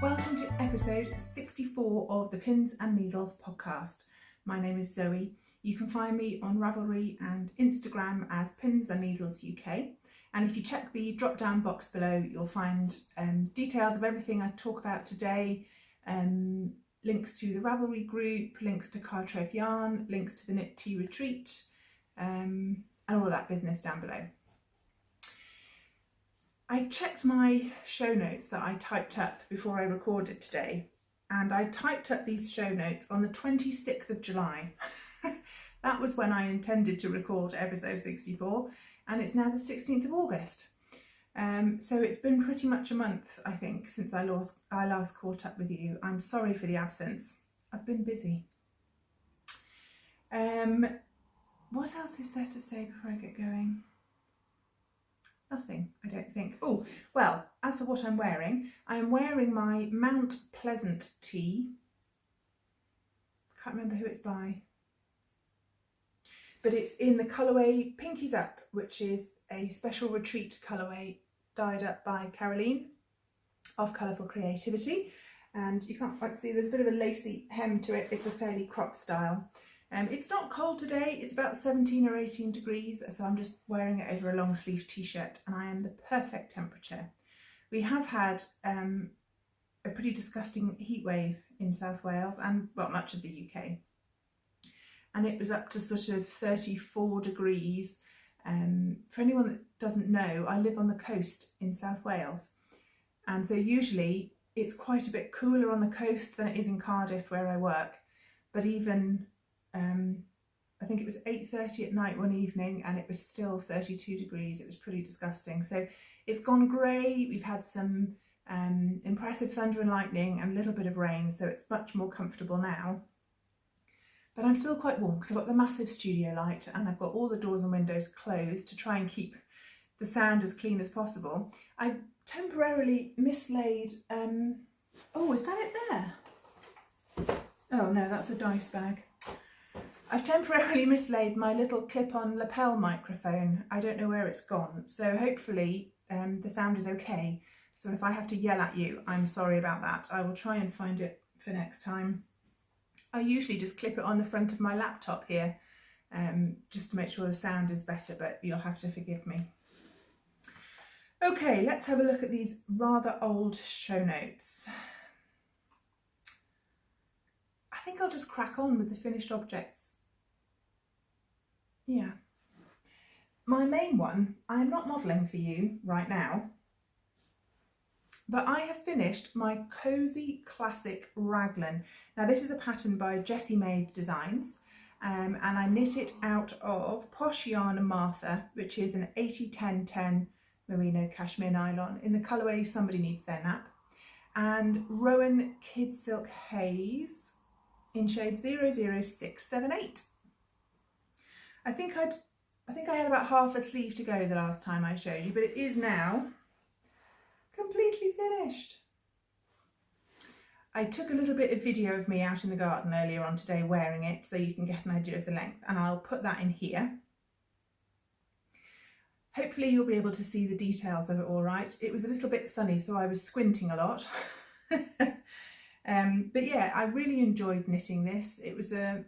Welcome to episode 64 of the Pins and Needles podcast. My name is Zoe. You can find me on Ravelry and Instagram as pinsandneedlesuk. And if you check the drop down box below, you'll find details of everything I talk about today, links to the Ravelry group, links to Cartref Yarn, links to the Knit Tea Retreat, and all of that business down below. I checked my show notes that I typed up before I recorded today, and I typed up these show notes on the 26th of July. That was when I intended to record episode 64, and it's now the 16th of August. So it's been pretty much a month, I think, since I last caught up with you. I'm sorry for the absence. I've been busy. What else is there to say before I get going? Nothing, I don't think. Oh, well, as for what I'm wearing, I am wearing my Mount Pleasant tee. Can't remember who it's by. But it's in the colourway Pinkies Up, which is a special retreat colourway dyed up by Caroline of Colourful Creativity. And you can't quite see, there's a bit of a lacy hem to it. It's a fairly crop style. It's not cold today, it's about 17 or 18 degrees, so I'm just wearing it over a long sleeve t-shirt and I am the perfect temperature. We have had a pretty disgusting heat wave in South Wales and, well, much of the UK. And it was up to sort of 34 degrees. For anyone that doesn't know, I live on the coast in South Wales. And so usually it's quite a bit cooler on the coast than it is in Cardiff where I work. But even I think it was 8:30 at night one evening and it was still 32 degrees. It was pretty disgusting. So it's gone grey. We've had some impressive thunder and lightning and a little bit of rain, so it's much more comfortable now. But I'm still quite warm because I've got the massive studio light and I've got all the doors and windows closed to try and keep the sound as clean as possible. I temporarily mislaid, oh, is that it there? Oh no, that's a dice bag. I've temporarily mislaid my little clip-on lapel microphone. I don't know where it's gone, so hopefully the sound is okay. So if I have to yell at you, I'm sorry about that. I will try and find it for next time. I usually just clip it on the front of my laptop here, just to make sure the sound is better, but you'll have to forgive me. Okay, let's have a look at these rather old show notes. I think I'll just crack on with the finished objects. Yeah. My main one, I'm not modelling for you right now, but I have finished my Cosy Classic Raglan. Now this is a pattern by Jessie Maed Designs, and I knit it out of Posh Yarn Martha, which is an 80-10-10 merino cashmere nylon in the colourway Somebody Needs Their Nap, and Rowan Kidsilk Haze in shade 00678. I think I had about half a sleeve to go the last time I showed you, but it is now completely finished. I took a little bit of video of me out in the garden earlier on today wearing it so you can get an idea of the length, and I'll put that in here. Hopefully you'll be able to see the details of it all right. It was a little bit sunny, so I was squinting a lot. But yeah, I really enjoyed knitting this.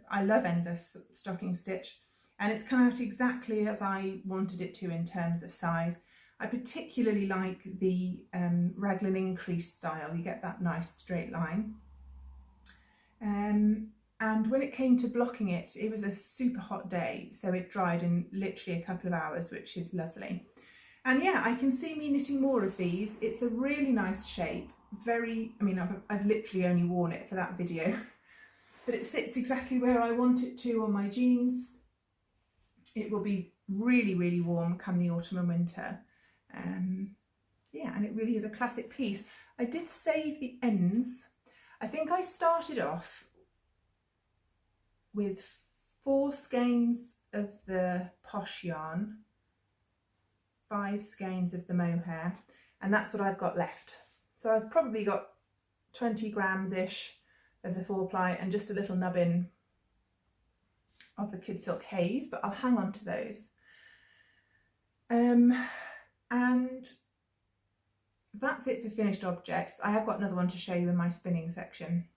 I love endless stocking stitch, and it's come out exactly as I wanted it to in terms of size. I particularly like the raglan increase style. You get that nice straight line. And when it came to blocking it, it was a super hot day, so it dried in literally a couple of hours, which is lovely. And yeah, I can see me knitting more of these. It's a really nice shape. I've literally only worn it for that video, but it sits exactly where I want it to on my jeans. It will be really, really warm come the autumn and winter. Yeah, and it really is a classic piece. I did save the ends. I think I started off with 4 skeins of the Posh Yarn, 5 skeins of the mohair, and that's what I've got left. So I've probably got 20 grams-ish of the 4-ply and just a little nubbin of the Kidsilk Haze, but I'll hang on to those. And that's it for finished objects. I have got another one to show you in my spinning section,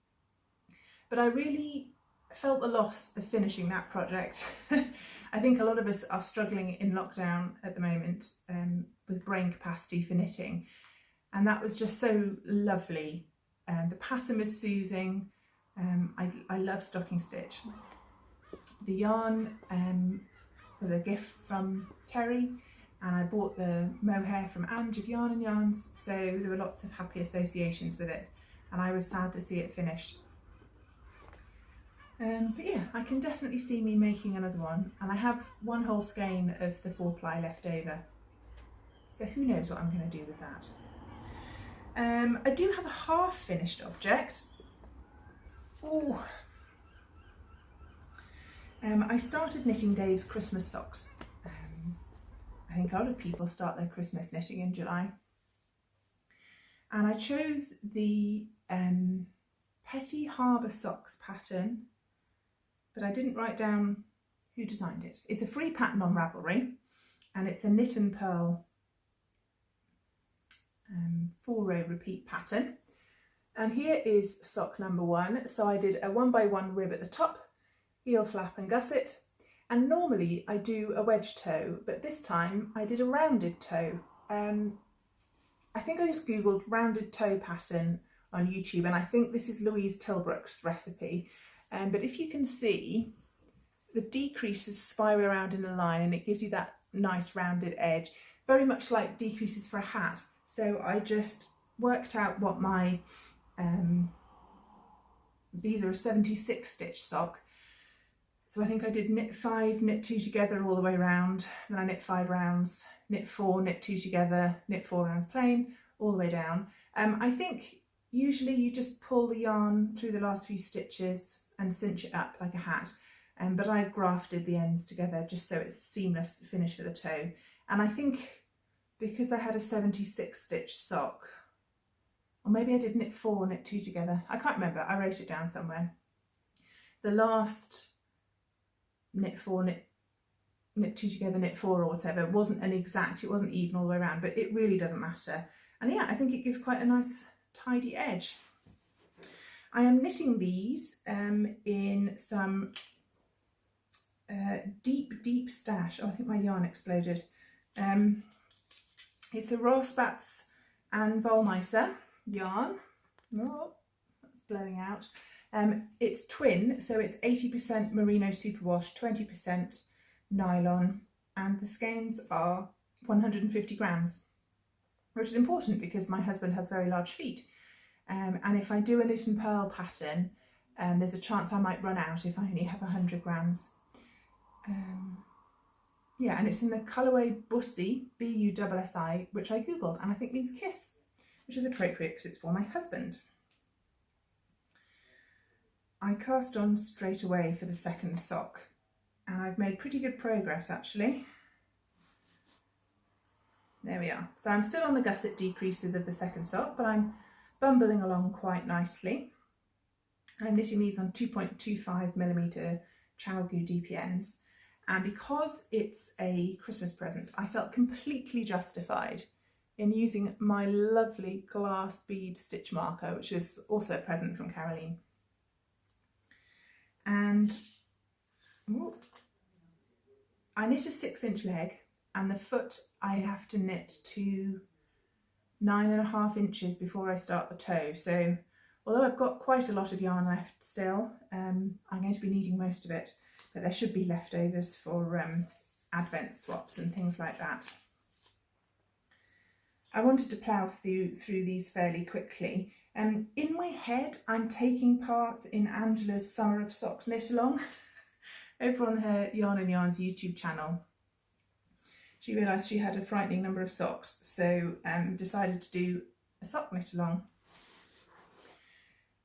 but I really felt the loss of finishing that project. I think a lot of us are struggling in lockdown at the moment with brain capacity for knitting, and that was just so lovely. The pattern was soothing. I love stocking stitch. The yarn was a gift from Terry, and I bought the mohair from Ange of Yarn and Yarns, so there were lots of happy associations with it, and I was sad to see it finished. But yeah, I can definitely see me making another one, and I have one whole skein of the 4-ply left over, so who knows what I'm going to do with that. I do have a half finished object. Oh, I started knitting Dave's Christmas socks. I think a lot of people start their Christmas knitting in July, and I chose the Petty Harbour socks pattern, but I didn't write down who designed it. It's a free pattern on Ravelry, and it's a knit and purl 4-row repeat pattern. And here is sock number 1. So I did a 1x1 rib at the top, heel flap and gusset, and normally I do a wedge toe, but this time I did a rounded toe. I think I just googled rounded toe pattern on YouTube, and I think this is Louise Tilbrook's recipe. But if you can see, the decreases spiral around in a line and it gives you that nice rounded edge, very much like decreases for a hat. So I just worked out what my, these are a 76 stitch sock. So I think I did knit 5, knit 2 together all the way around, then I knit 5 rounds, knit 4, knit 2 together, knit 4 rounds plain, all the way down. I think usually you just pull the yarn through the last few stitches and cinch it up like a hat, but I grafted the ends together just so it's a seamless finish for the toe. And I think because I had a 76 stitch sock, or maybe I did knit 4, knit 2 together, I can't remember, I wrote it down somewhere. The last knit 4, knit 2 together, knit 4 or whatever, it wasn't an exact, it wasn't even all the way around, but it really doesn't matter. And yeah, I think it gives quite a nice tidy edge. I am knitting these in some deep stash. Oh, I think my yarn exploded. It's a Rohrspatz and Wollemeise yarn. Oh, that's blowing out. It's twin, so it's 80% merino superwash, 20% nylon, and the skeins are 150 grams, which is important because my husband has very large feet. And if I do a knit and purl pattern, there's a chance I might run out if I only have 100 grams. Yeah, and it's in the colourway Bussi, B-U-S-S-I, which I googled and I think means kiss, which is appropriate because it's for my husband. I cast on straight away for the second sock, and I've made pretty good progress actually. There we are. So I'm still on the gusset decreases of the second sock, but I'm bumbling along quite nicely. I'm knitting these on 2.25mm Chowgu DPNs, and because it's a Christmas present, I felt completely justified in using my lovely glass bead stitch marker, which is also a present from Caroline. And I knit a 6-inch leg, and the foot I have to knit to 9.5 inches before I start the toe. So although I've got quite a lot of yarn left still, I'm going to be needing most of it, but there should be leftovers for advent swaps and things like that. I wanted to plough through these fairly quickly. In my head, I'm taking part in Angela's Summer of Socks knit along over on her Yarn and Yarns YouTube channel. She realised she had a frightening number of socks, so decided to do a sock knit along.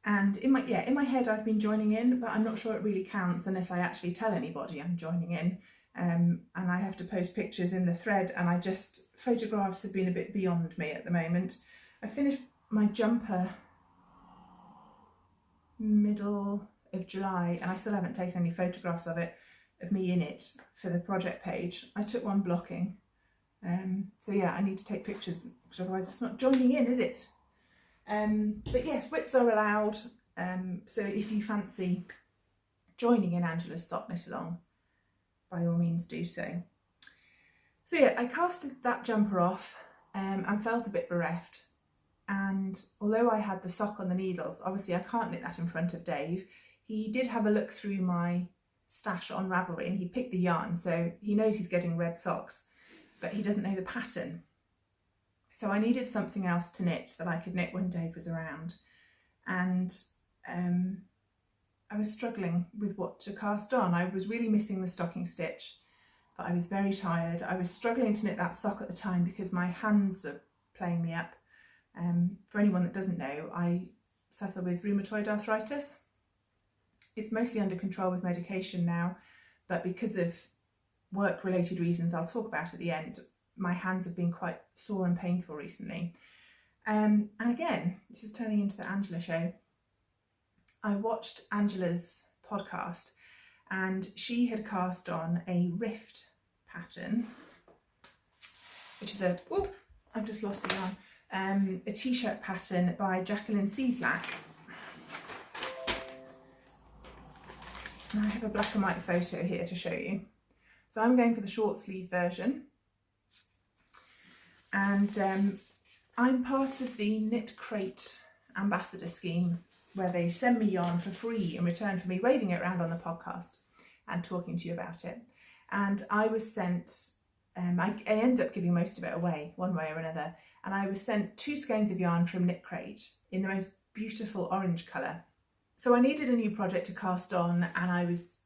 And in my head I've been joining in, but I'm not sure it really counts unless I actually tell anybody I'm joining in. And I have to post pictures in the thread, and photographs have been a bit beyond me at the moment. I finished my jumper middle of July, and I still haven't taken any photographs of me in it for the project page. I took one blocking, So yeah, I need to take pictures, because otherwise it's not joining in, is it? But yes, whips are allowed. So if you fancy joining in Angela's sock knit along, by all means do so. So yeah, I casted that jumper off and felt a bit bereft. And although I had the sock on the needles, obviously I can't knit that in front of Dave. He did have a look through my stash on Ravelry and he picked the yarn, so he knows he's getting red socks, but he doesn't know the pattern. So I needed something else to knit that I could knit when Dave was around. And I was struggling with what to cast on. I was really missing the stocking stitch, but I was very tired. I was struggling to knit that sock at the time because my hands were playing me up. For anyone that doesn't know, I suffer with rheumatoid arthritis. It's mostly under control with medication now, but because of work-related reasons I'll talk about at the end, my hands have been quite sore and painful recently. And again, this is turning into the Angela show. I watched Angela's podcast and she had cast on a rift pattern, which is a, oh, I've just lost the yarn, a t-shirt pattern by Jaqueline Cieslak. And I have a black and white photo here to show you. So I'm going for the short sleeve version. And I'm part of the Knitcrate ambassador scheme, where they send me yarn for free in return for me waving it around on the podcast and talking to you about it. And I was sent, I end up giving most of it away one way or another, and I was sent 2 skeins of yarn from Knitcrate in the most beautiful orange colour. So I needed a new project to cast on and I was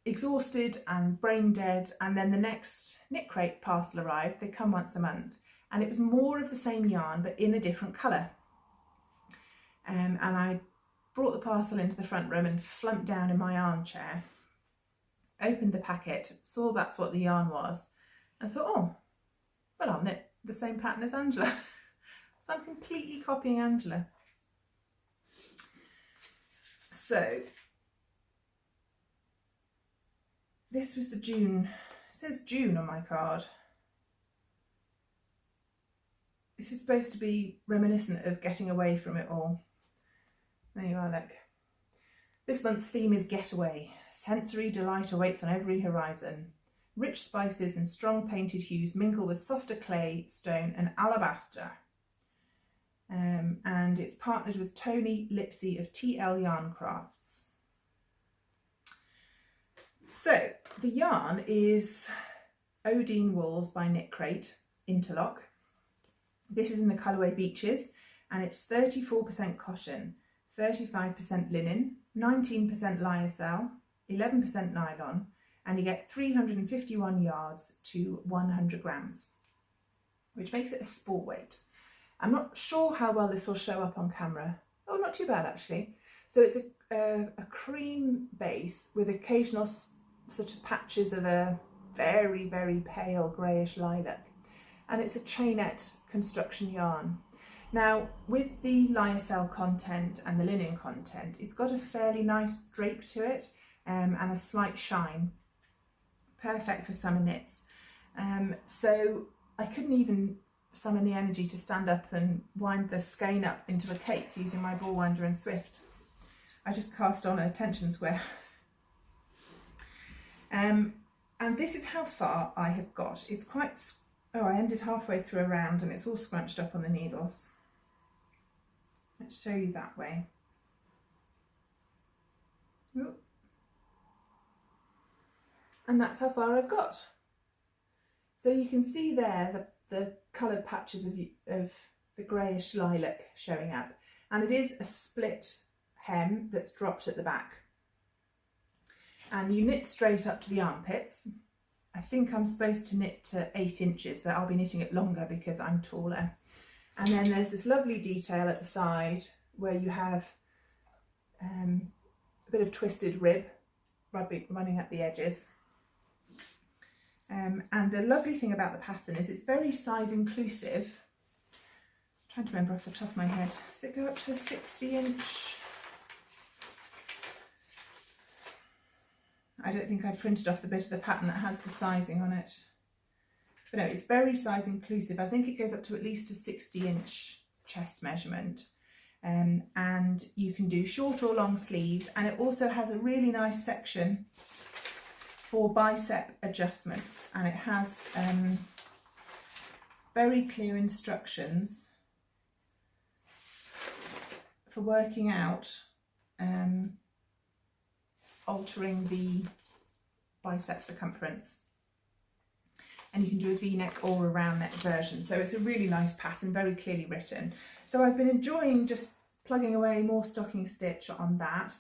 exhausted and brain dead, and then the next Knitcrate parcel arrived. They come once a month and it was more of the same yarn but in a different colour. And I brought the parcel into the front room and flumped down in my armchair, opened the packet, saw that's what the yarn was, and thought, oh, well, I'll knit the same pattern as Angela. So I'm completely copying Angela. So this was the June, it says June on my card. This is supposed to be reminiscent of getting away from it all. There you are, look. This month's theme is Getaway. Sensory delight awaits on every horizon. Rich spices and strong painted hues mingle with softer clay, stone and alabaster. And it's partnered with Tony Lipsy of TL Yarn Crafts. So the yarn is Odine Wools by Knitcrate Interlock. This is in the colourway Beaches and it's 34% cotton, 35% linen, 19% lyocell, 11% nylon, and you get 351 yards to 100 grams, which makes it a sport weight. I'm not sure how well this will show up on camera. Oh, not too bad actually. So it's a cream base with occasional sort of patches of a very, very pale greyish lilac. And it's a chainette construction yarn. Now, with the lyocell content and the linen content, it's got a fairly nice drape to it and a slight shine. Perfect for summer knits. So I couldn't even summon the energy to stand up and wind the skein up into a cake using my ball winder and Swift. I just cast on a tension square. And this is how far I have got. It's quite, oh, I ended halfway through a round and it's all scrunched up on the needles. Let's show you that way. Ooh. And that's how far I've got. So you can see there the coloured patches of the greyish lilac showing up, and it is a split hem that's dropped at the back. And you knit straight up to the armpits. I think I'm supposed to knit to 8 inches, but I'll be knitting it longer because I'm taller. And then there's this lovely detail at the side where you have a bit of twisted rib running up the edges. And the lovely thing about the pattern is it's very size inclusive. I'm trying to remember off the top of my head. Does it go up to a 60-inch? I don't think I printed off the bit of the pattern that has the sizing on it. But no, it's very size inclusive. I think it goes up to at least a 60-inch chest measurement. And you can do short or long sleeves, and it also has a really nice section for bicep adjustments, and it has very clear instructions for working out altering the bicep circumference. And you can do a V-neck or a round neck version. So it's a really nice pattern, very clearly written. So I've been enjoying just plugging away more stocking stitch on that.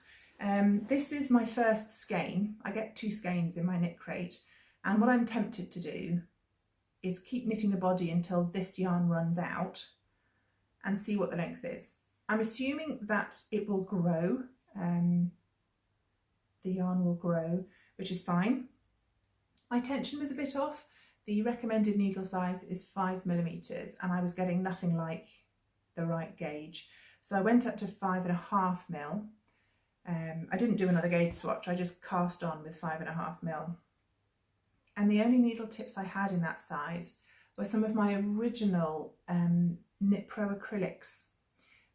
This is my first skein. I get 2 skeins in my knit crate, and what I'm tempted to do is keep knitting the body until this yarn runs out and see what the length is. I'm assuming that it will grow, the yarn will grow, which is fine. My tension was a bit off. The recommended needle size is 5mm, and I was getting nothing like the right gauge. So I went up to 5.5mm. I didn't do another gauge swatch, I just cast on with 5.5mm. And the only needle tips I had in that size were some of my original Knit Pro acrylics.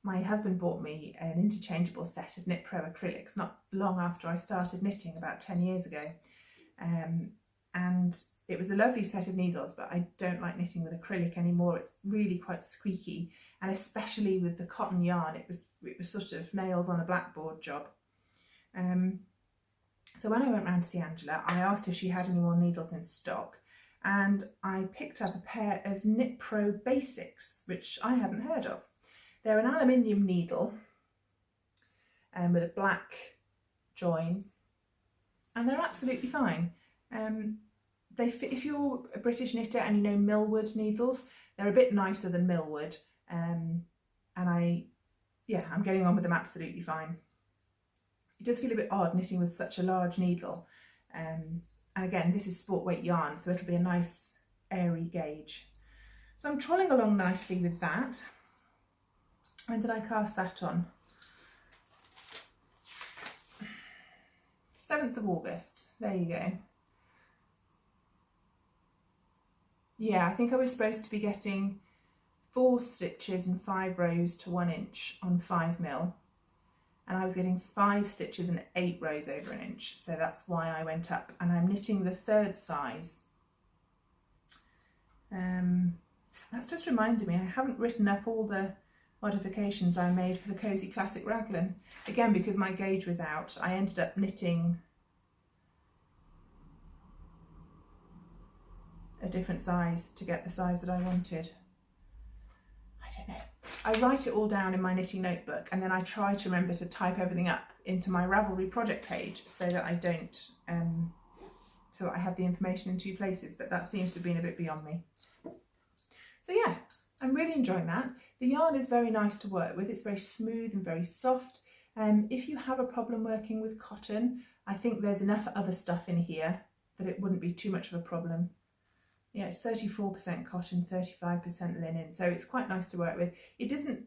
My husband bought me an interchangeable set of Knit Pro acrylics not long after I started knitting, about 10 years ago. And it was a lovely set of needles, but I don't like knitting with acrylic anymore. It's really quite squeaky, and especially with the cotton yarn, it was sort of nails on a blackboard job. So when I went round to see Angela, I asked if she had any more needles in stock, and I picked up a pair of Knit Pro Basics, which I hadn't heard of. They're an aluminium needle with a black join, and they're absolutely fine. They fit, if you're a British knitter and you know Millwood needles, they're a bit nicer than Millwood, and I'm getting on with them absolutely fine. It does feel a bit odd knitting with such a large needle, and again, this is sport weight yarn, so it'll be a nice airy gauge. So I'm trolling along nicely with that. When did I cast that on? 7th of August, there you go. Yeah, I think I was supposed to be getting 4 stitches and 5 rows to 1 inch on 5mm, and I was getting 5 stitches and 8 rows over 1 inch, so that's why I went up, and I'm knitting the 3rd size. That's just reminded me, I haven't written up all the modifications I made for the Cosy Classic Raglan. Again, because my gauge was out, I ended up knitting a different size to get the size that I wanted. I don't know. I write it all down in my knitting notebook, and then I try to remember to type everything up into my Ravelry project page so that I don't, so that I have the information in 2 places, but that seems to have been a bit beyond me. So yeah, I'm really enjoying that. The yarn is very nice to work with. It's very smooth and very soft. If you have a problem working with cotton, I think there's enough other stuff in here that it wouldn't be too much of a problem. Yeah, it's 34% cotton, 35% linen, so it's quite nice to work with. It isn't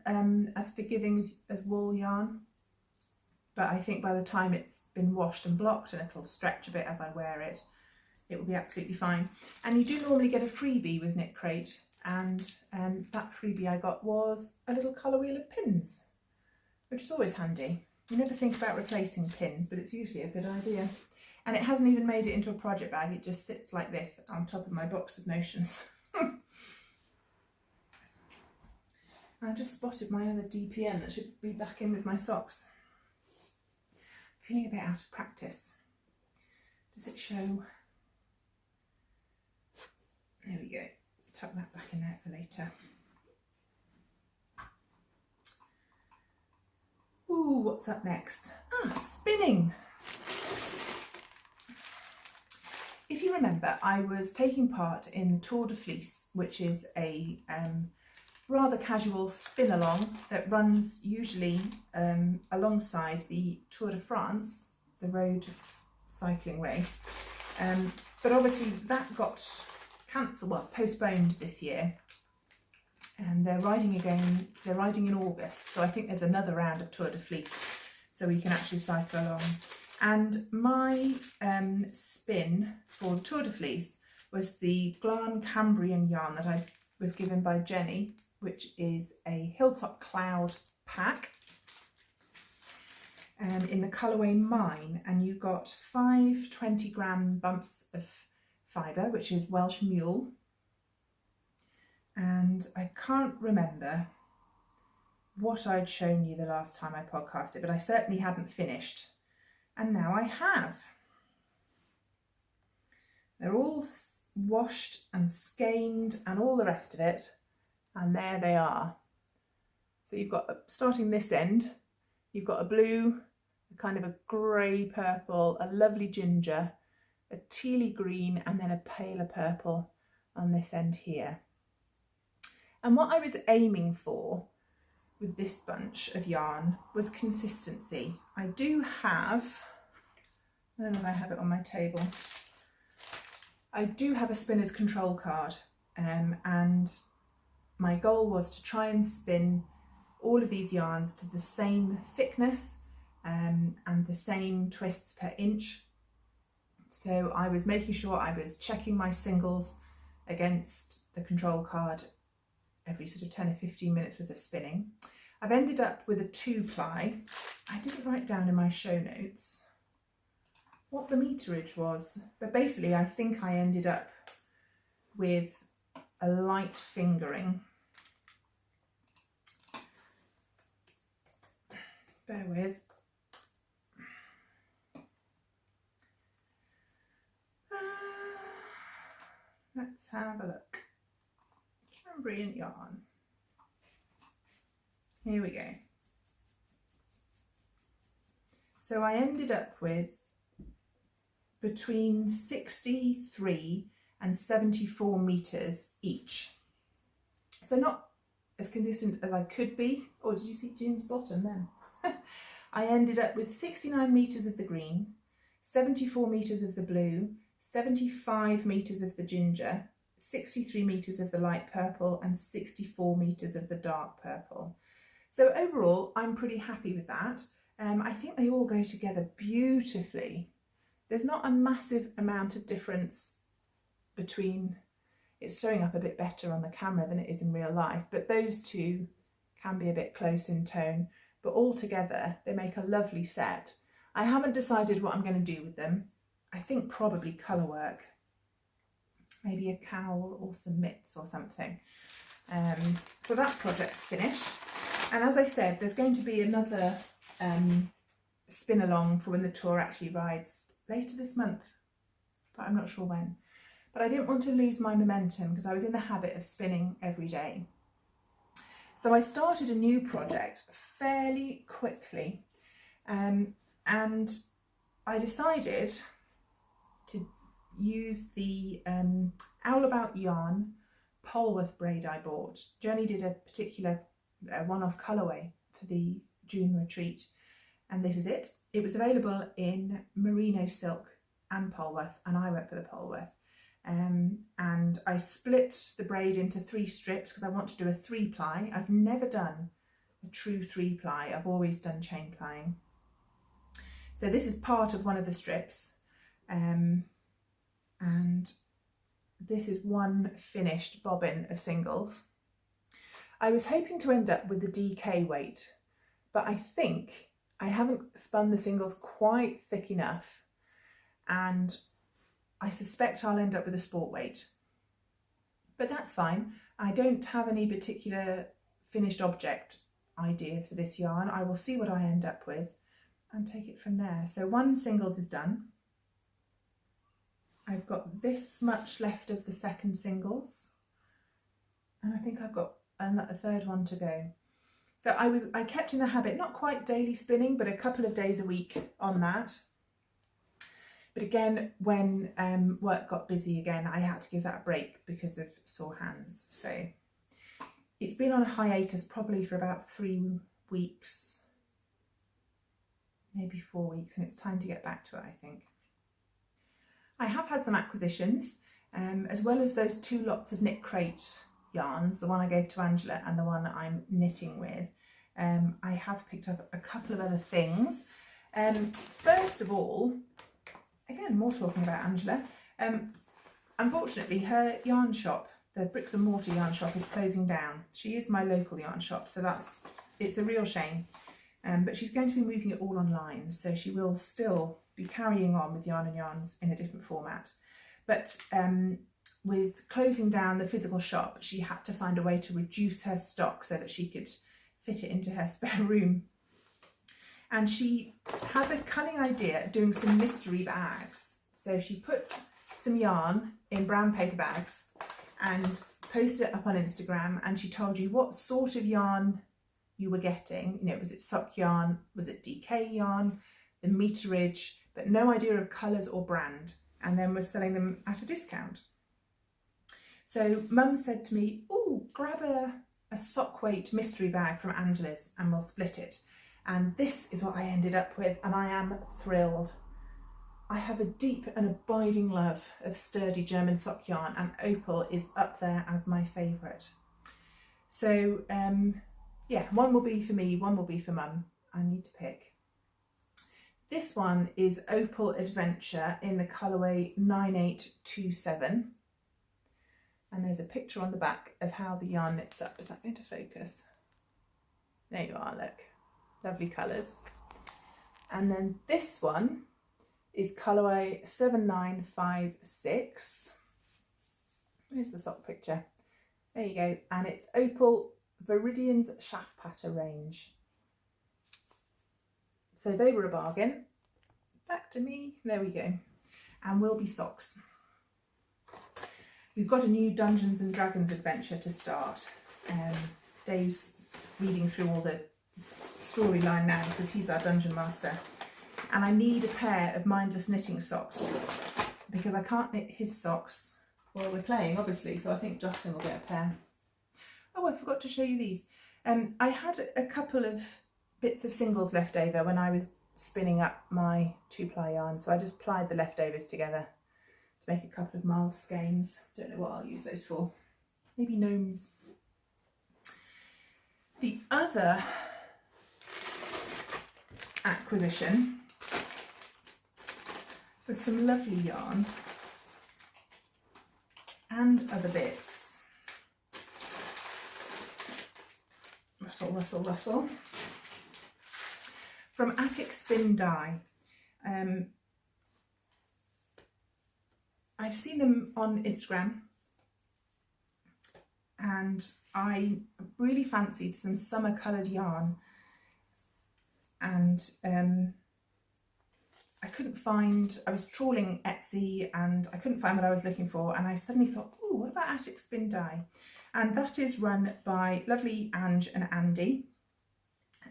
as forgiving as wool yarn, but I think by the time it's been washed and blocked and it'll stretch a bit as I wear it, it will be absolutely fine. And you do normally get a freebie with Knitcrate, and that freebie I got was a little colour wheel of pins, which is always handy. You never think about replacing pins, but it's usually a good idea. And it hasn't even made it into a project bag, it just sits like this on top of my box of notions. I just spotted my other DPN that should be back in with my socks. Feeling a bit out of practice. Does it show? There we go. Tuck that back in there for later. Ooh, what's up next? Spinning. If you remember, I was taking part in the Tour de Fleece, which is a rather casual spin along that runs usually alongside the Tour de France, the road cycling race. But obviously that got cancelled, well, postponed this year. And they're riding again, they're riding in August. So I think there's another round of Tour de Fleece, so we can actually cycle along. And my spin for the Tour de Fleece was the Glan Cambrian yarn that I was given by Jenny, which is a Hilltop Cloud pack in the colourway Mine, and you got 5 20-gram bumps of fibre, which is Welsh mule, and I can't remember what I'd shown you the last time I podcasted, but I certainly hadn't finished, and now I have. They're all washed and skeined and all the rest of it, and there they are. So you've got, starting this end, you've got a blue, a kind of a grey purple, a lovely ginger, a tealy green, and then a paler purple on this end here. And what I was aiming for with this bunch of yarn was consistency. I do have, I don't know if I have it on my table, I do have a spinner's control card, and my goal was to try and spin all of these yarns to the same thickness and the same twists per inch. So I was making sure I was checking my singles against the control card every sort of 10 or 15 minutes worth of spinning. I've ended up with a 2-ply. I didn't write down in my show notes what the meterage was, but basically I think I ended up with a light fingering. Bear with. Let's have a look. Cambrian yarn. Here we go. So I ended up with between 63 and 74 meters each. So not as consistent as I could be. Oh, did you see Jean's bottom then? I ended up with 69 meters of the green, 74 meters of the blue, 75 meters of the ginger, 63 meters of the light purple, and 64 meters of the dark purple. So overall, I'm pretty happy with that. I think they all go together beautifully. There's not a massive amount of difference between, it's showing up a bit better on the camera than it is in real life, but those two can be a bit close in tone, but all together they make a lovely set. I haven't decided what I'm going to do with them. I think probably colour work, maybe a cowl or some mitts or something. So that project's finished. And as I said, there's going to be another spin along for when the tour actually rides later this month, but I'm not sure when. But I didn't want to lose my momentum because I was in the habit of spinning every day. So I started a new project fairly quickly, and I decided to use the Owl About Yarn Polwarth braid I bought. Jenny did a particular one-off colourway for the June retreat, and this is it. It was available in merino silk and Polwarth, and I went for the Polwarth. And I split the braid into 3 strips because I want to do a 3-ply. I've never done a true 3-ply. I've always done chain plying. So this is part of one of the strips, and this is one finished bobbin of singles. I was hoping to end up with the DK weight, but I think I haven't spun the singles quite thick enough, and I suspect I'll end up with a sport weight, but that's fine. I don't have any particular finished object ideas for this yarn. I will see what I end up with and take it from there. So one singles is done. I've got this much left of the second singles, and I think I've got a third one to go. So I kept in the habit, not quite daily spinning, but a couple of days a week on that. But again, when work got busy again, I had to give that a break because of sore hands. So it's been on a hiatus probably for about 3 weeks, maybe 4 weeks, and it's time to get back to it, I think. I have had some acquisitions, as well as those 2 lots of Knitcrate yarns, the one I gave to Angela and the one that I'm knitting with. I have picked up a couple of other things. First of all, again, more talking about Angela. unfortunately her yarn shop, the bricks and mortar yarn shop, is closing down. She is my local yarn shop, so it's a real shame. But she's going to be moving it all online, so she will still be carrying on with Yarn and Yarns in a different format. But with closing down the physical shop, she had to find a way to reduce her stock so that she could fit it into her spare room. And she had the cunning idea of doing some mystery bags. So she put some yarn in brown paper bags and posted it up on Instagram, and she told you what sort of yarn you were getting. You know, was it sock yarn, was it DK yarn, the meterage, but no idea of colours or brand, and then was selling them at a discount. So Mum said to me, oh, grab a sock weight mystery bag from Angela's and we'll split it. And this is what I ended up with, and I am thrilled. I have a deep and abiding love of sturdy German sock yarn, and Opal is up there as my favourite. So yeah, one will be for me, one will be for Mum. I need to pick. This one is Opal Adventure in the colourway 9827. And there's a picture on the back of how the yarn knits up. Is that going to focus? There you are, look. Lovely colours. And then this one is colourway 7956. Here's the sock picture. There you go. And it's Opal Viridian's Shaft Patter range. So they were a bargain. Back to me. There we go. And will be socks. We've got a new Dungeons and Dragons adventure to start. Dave's reading through all the storyline now because he's our dungeon master. And I need a pair of mindless knitting socks because I can't knit his socks while we're playing, obviously. So I think Justin will get a pair. Oh, I forgot to show you these. I had a couple of bits of singles left over when I was spinning up my 2-ply yarn. So I just plied the leftovers together to make a couple of mild skeins. Don't know what I'll use those for. Maybe gnomes. The other acquisition was some lovely yarn and other bits. Rustle, rustle, rustle. From Attic Spin Dye. I've seen them on Instagram and I really fancied some summer coloured yarn, and I couldn't find, I was trawling Etsy and I couldn't find what I was looking for, and I suddenly thought, oh, what about Attic Spin Dye? And that is run by lovely Ange and Andy,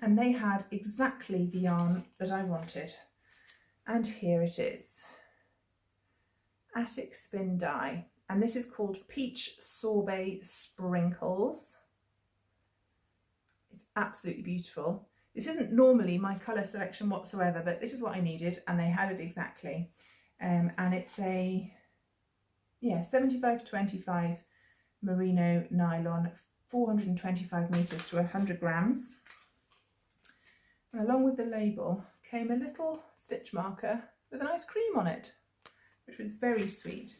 and they had exactly the yarn that I wanted, and here it is. Attic Spin Dye, and this is called Peach Sorbet Sprinkles. It's absolutely beautiful. This isn't normally my colour selection whatsoever, but this is what I needed and they had it exactly. And it's a 75-25 merino nylon, 425 metres to 100 grams. And along with the label came a little stitch marker with an ice cream on it, which was very sweet.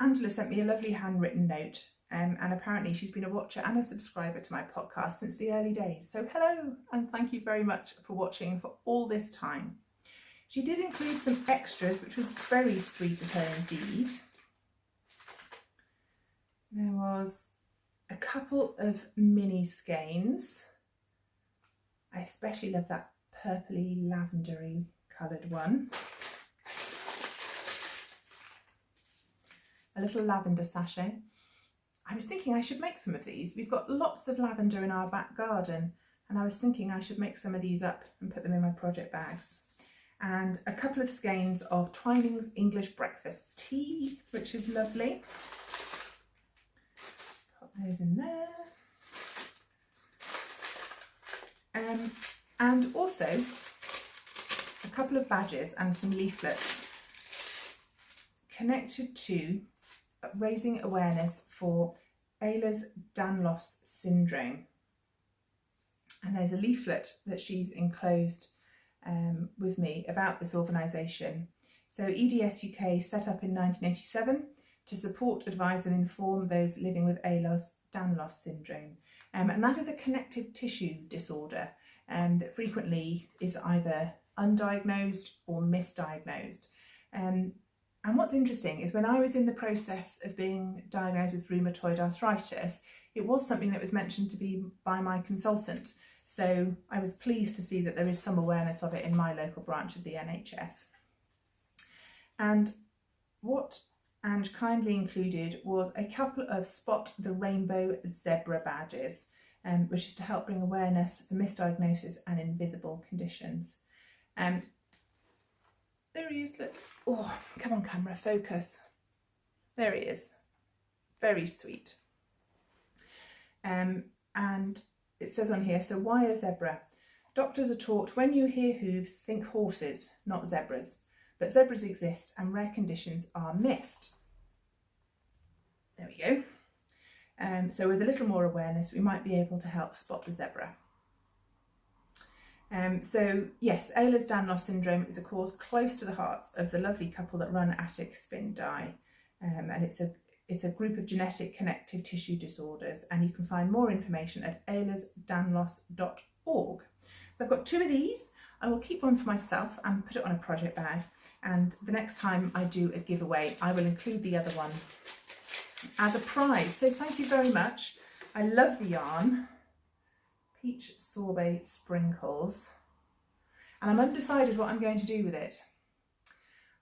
Angela sent me a lovely handwritten note, and apparently she's been a watcher and a subscriber to my podcast since the early days. So hello, and thank you very much for watching for all this time. She did include some extras, which was very sweet of her indeed. There was a couple of mini skeins. I especially love that purpley lavendery coloured one. A little lavender sachet. I was thinking I should make some of these. We've got lots of lavender in our back garden, and I was thinking I should make some of these up and put them in my project bags. And a couple of skeins of Twining's English Breakfast Tea, which is lovely. Put those in there. And also a couple of badges and some leaflets connected to raising awareness for Ehlers-Danlos syndrome. And there's a leaflet that she's enclosed with me about this organisation. So EDS UK set up in 1987 to support, advise and inform those living with Ehlers-Danlos syndrome. And that is a connective tissue disorder that frequently is either undiagnosed or misdiagnosed. And what's interesting is when I was in the process of being diagnosed with rheumatoid arthritis, it was something that was mentioned to be by my consultant. So I was pleased to see that there is some awareness of it in my local branch of the NHS. And what Ange kindly included was a couple of Spot the Rainbow zebra badges, which is to help bring awareness for misdiagnosis and invisible conditions. There he is, look. Oh, come on camera, focus. There he is. Very sweet. And it says on here, so why a zebra? Doctors are taught when you hear hooves, think horses, not zebras. But zebras exist and rare conditions are missed. There we go. So with a little more awareness, we might be able to help spot the zebra. So yes, Ehlers-Danlos syndrome is a cause close to the hearts of the lovely couple that run Attic Spin Dye. And it's a group of genetic connective tissue disorders, and you can find more information at ehlersdanlos.org. So I've got 2 of these. I will keep one for myself and put it on a project bag. And the next time I do a giveaway, I will include the other one as a prize. So thank you very much. I love the yarn. Peach sorbet sprinkles. And I'm undecided what I'm going to do with it.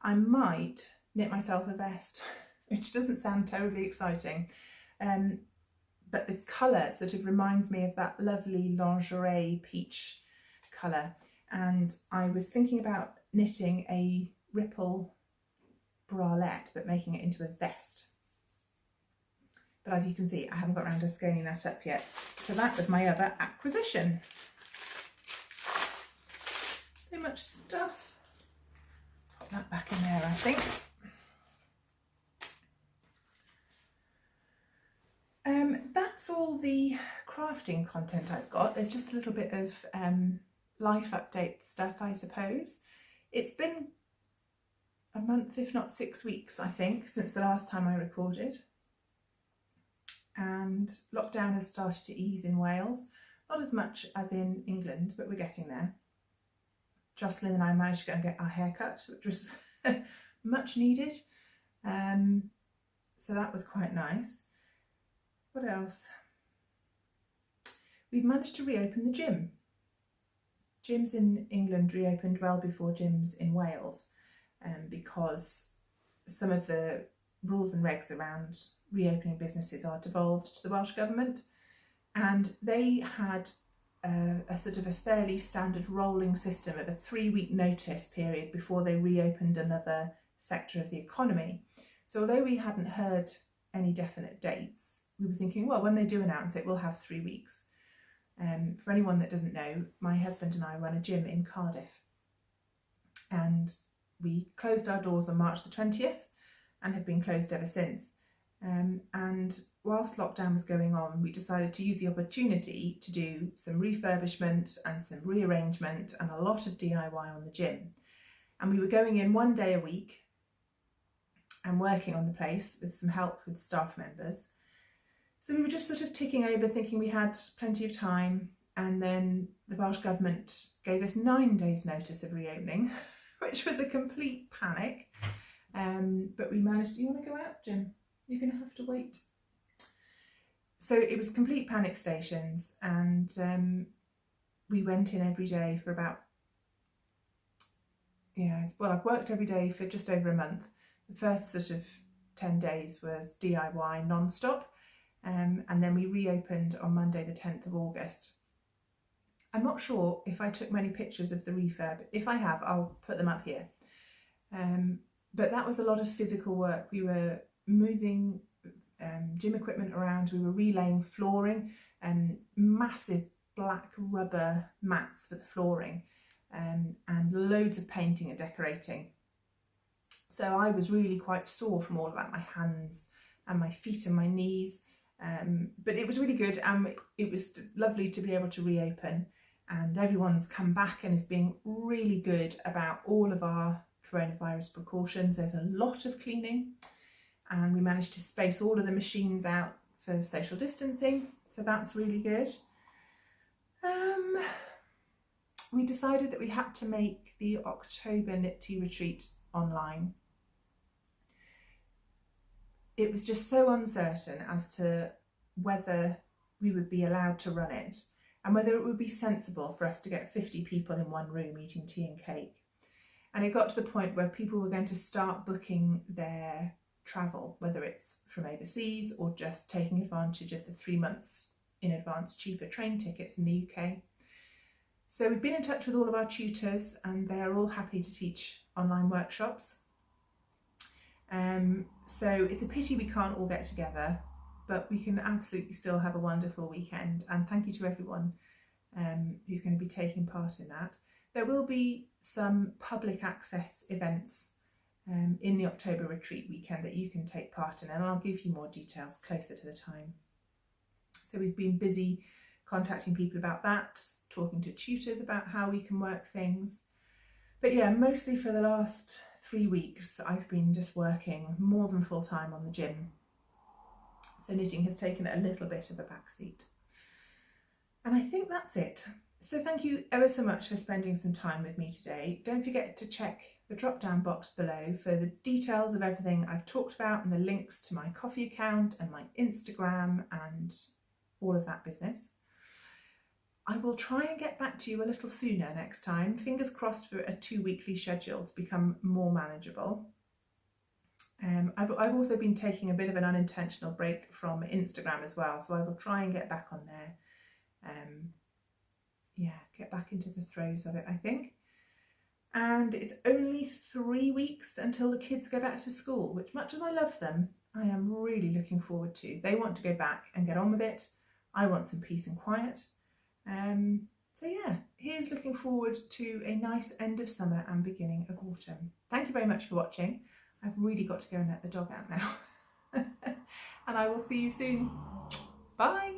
I might knit myself a vest, which doesn't sound terribly exciting. But the colour sort of reminds me of that lovely lingerie peach colour. And I was thinking about knitting a ripple bralette, but making it into a vest. But as you can see, I haven't got around to scaling that up yet. So that was my other acquisition. So much stuff. Put that back in there, I think. That's all the crafting content I've got. There's just a little bit of life update stuff, I suppose. It's been a month, if not 6 weeks, I think, since the last time I recorded. And lockdown has started to ease in Wales. Not as much as in England, but we're getting there. Jocelyn and I managed to go and get our hair cut, which was much needed. So that was quite nice. What else? We've managed to reopen the gym. Gyms in England reopened well before gyms in Wales, because some of the rules and regs around reopening businesses are devolved to the Welsh Government, and they had a sort of a fairly standard rolling system of a 3-week notice period before they reopened another sector of the economy. So although we hadn't heard any definite dates, we were thinking, well, when they do announce it, we'll have 3 weeks. For anyone that doesn't know, my husband and I run a gym in Cardiff, and we closed our doors on March the 20th and have been closed ever since. And whilst lockdown was going on, we decided to use the opportunity to do some refurbishment and some rearrangement and a lot of DIY on the gym. And we were going in 1 day a week and working on the place with some help with staff members. So we were just sort of ticking over, thinking we had plenty of time, and then the Welsh Government gave us 9 days notice of reopening, which was a complete panic. But we managed. Do you want to go out, Jim? You're going to have to wait. So it was complete panic stations, and we went in every day for about, well, I've worked every day for just over a month. The first sort of 10 days was DIY non-stop. And then we reopened on Monday the 10th of August. I'm not sure if I took many pictures of the refurb. If I have, I'll put them up here. But that was a lot of physical work. We were moving gym equipment around, we were relaying flooring and massive black rubber mats for the flooring, and loads of painting and decorating. So I was really quite sore from all of that, my hands and my feet and my knees. But it was really good, and it was lovely to be able to reopen, and everyone's come back and is being really good about all of our coronavirus precautions. There's a lot of cleaning, and we managed to space all of the machines out for social distancing, so that's really good. We decided that we had to make the October Knit Tea Retreat online. It was just so uncertain as to whether we would be allowed to run it and whether it would be sensible for us to get 50 people in one room eating tea and cake. And it got to the point where people were going to start booking their travel, whether it's from overseas or just taking advantage of the 3 months in advance cheaper train tickets in the UK. So we've been in touch with all of our tutors, and they are all happy to teach online workshops. So it's a pity we can't all get together, but we can absolutely still have a wonderful weekend. And thank you to everyone who's going to be taking part in that. There will be some public access events in the October retreat weekend that you can take part in, and I'll give you more details closer to the time. So we've been busy contacting people about that, talking to tutors about how we can work things. But yeah, mostly for the last 3 weeks, I've been just working more than full time on the gym. So knitting has taken a little bit of a backseat. And I think that's it. So thank you ever so much for spending some time with me today. Don't forget to check the drop down box below for the details of everything I've talked about and the links to my coffee account and my Instagram and all of that business. I will try and get back to you a little sooner next time. Fingers crossed for a 2-weekly schedule to become more manageable. I've also been taking a bit of an unintentional break from Instagram as well, so I will try and get back on there. Get back into the throes of it, I think. And it's only 3 weeks until the kids go back to school, which, much as I love them, I am really looking forward to. They want to go back and get on with it. I want some peace and quiet. So yeah, here's looking forward to a nice end of summer and beginning of autumn. Thank you very much for watching. I've really got to go and let the dog out now. And I will see you soon. Bye.